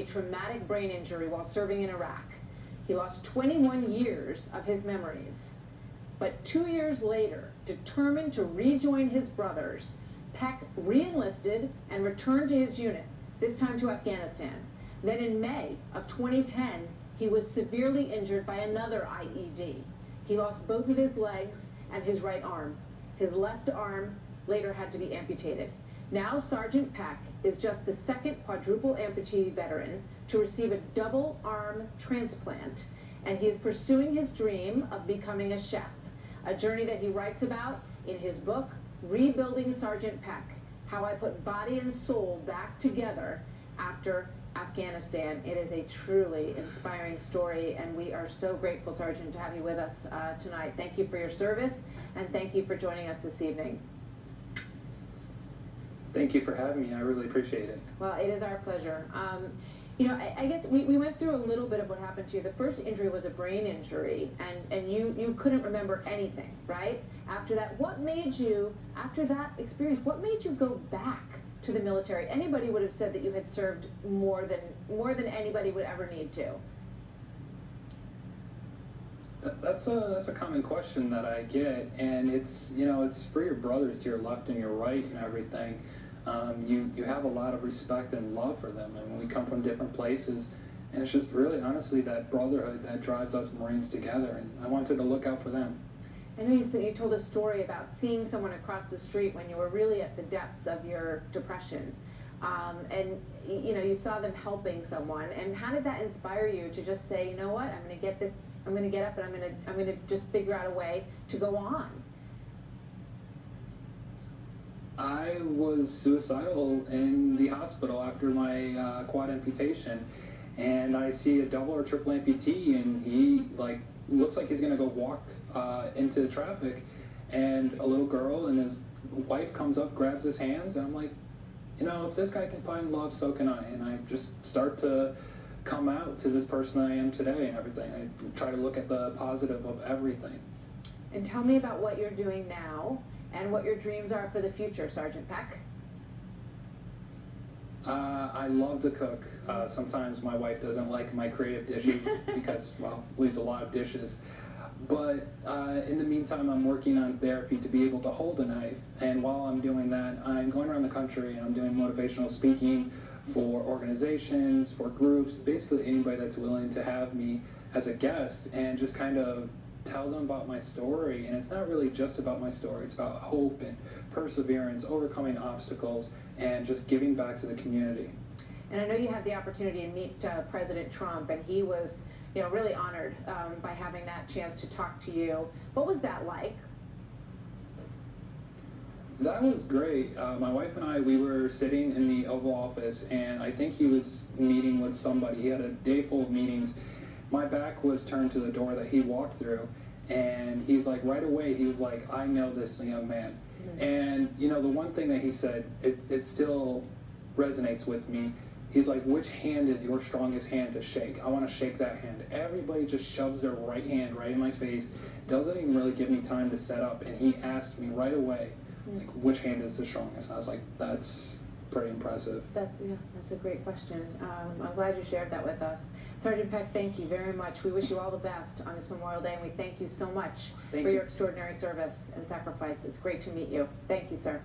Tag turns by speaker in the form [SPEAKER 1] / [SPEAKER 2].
[SPEAKER 1] traumatic brain injury while serving in Iraq. He lost 21 years of his memories. But 2 years later, determined to rejoin his brothers, Peck re-enlisted and returned to his unit, this time to Afghanistan. Then in May of 2010, he was severely injured by another IED. He lost both of his legs and his right arm. His left arm later had to be amputated. Now Sergeant Peck is just the second quadruple amputee veteran to receive a double arm transplant, and he is pursuing his dream of becoming a chef, a journey that he writes about in his book, Rebuilding Sergeant Peck, How I Put Body and Soul Back Together After Afghanistan. It is a truly inspiring story, and we are so grateful, Sergeant, to have you with us tonight. Thank you for your service, and thank you for joining us this evening.
[SPEAKER 2] Thank you for having me. I really appreciate it.
[SPEAKER 1] Well, it is our pleasure. You know, I guess we went through a little bit of what happened to you. The first injury was a brain injury, and you couldn't remember anything, right? After that, what made you, after that experience, what made you go back to the military? Anybody would have said that you had served more than anybody would ever need to.
[SPEAKER 2] That's a common question that I get, and it's, you know, it's for your brothers to your left and your right and everything. You have a lot of respect and love for them, and we come from different places, and it's just really honestly that brotherhood that drives us Marines together, and I wanted to look out for them.
[SPEAKER 1] I know you told a story about seeing someone across the street when you were really at the depths of your depression, and you know, you saw them helping someone. And how did that inspire you to just say, you know what, I'm going to get this, I'm going to get up, and I'm going to just figure out a way to go on?
[SPEAKER 2] I was suicidal in the hospital after my quad amputation, and I see a double or triple amputee, and he looks like he's gonna go walk into the traffic, and a little girl and his wife comes up, grabs his hands, and I'm like, you know, if this guy can find love, so can I. And I just start to come out to this person I am today and everything. I try to look at the positive of everything.
[SPEAKER 1] And tell me about what you're doing now and what your dreams are for the future, Sergeant Peck.
[SPEAKER 2] I love to cook. Sometimes my wife doesn't like my creative dishes because, well, leaves a lot of dishes. But in the meantime, I'm working on therapy to be able to hold a knife. And while I'm doing that, I'm going around the country and I'm doing motivational speaking for organizations, for groups, basically anybody that's willing to have me as a guest and just kind of tell them about my story. And it's not really just about my story. It's about hope and perseverance, overcoming obstacles, and just giving back to the community.
[SPEAKER 1] And I know you had the opportunity to meet President Trump, and he was, you know, really honored by having that chance to talk to you. What was that like?
[SPEAKER 2] That was great. My wife and I, we were sitting in the Oval Office, and I think he was meeting with somebody. He had a day full of meetings. My back was turned to the door that he walked through, and he's like, right away, he was like, I know this young man. Mm-hmm. And, you know, the one thing that he said, it still resonates with me. He's like, which hand is your strongest hand to shake? I want to shake that hand. Everybody just shoves their right hand right in my face, doesn't even really give me time to set up, and he asked me right away, like, which hand is the strongest? I was like, that's pretty impressive.
[SPEAKER 1] That's a great question. I'm glad you shared that with us. Sergeant Peck, thank you very much. We wish you all the best on this Memorial Day, and we thank you so much for your extraordinary service and sacrifice. It's great to meet you. Thank you, sir.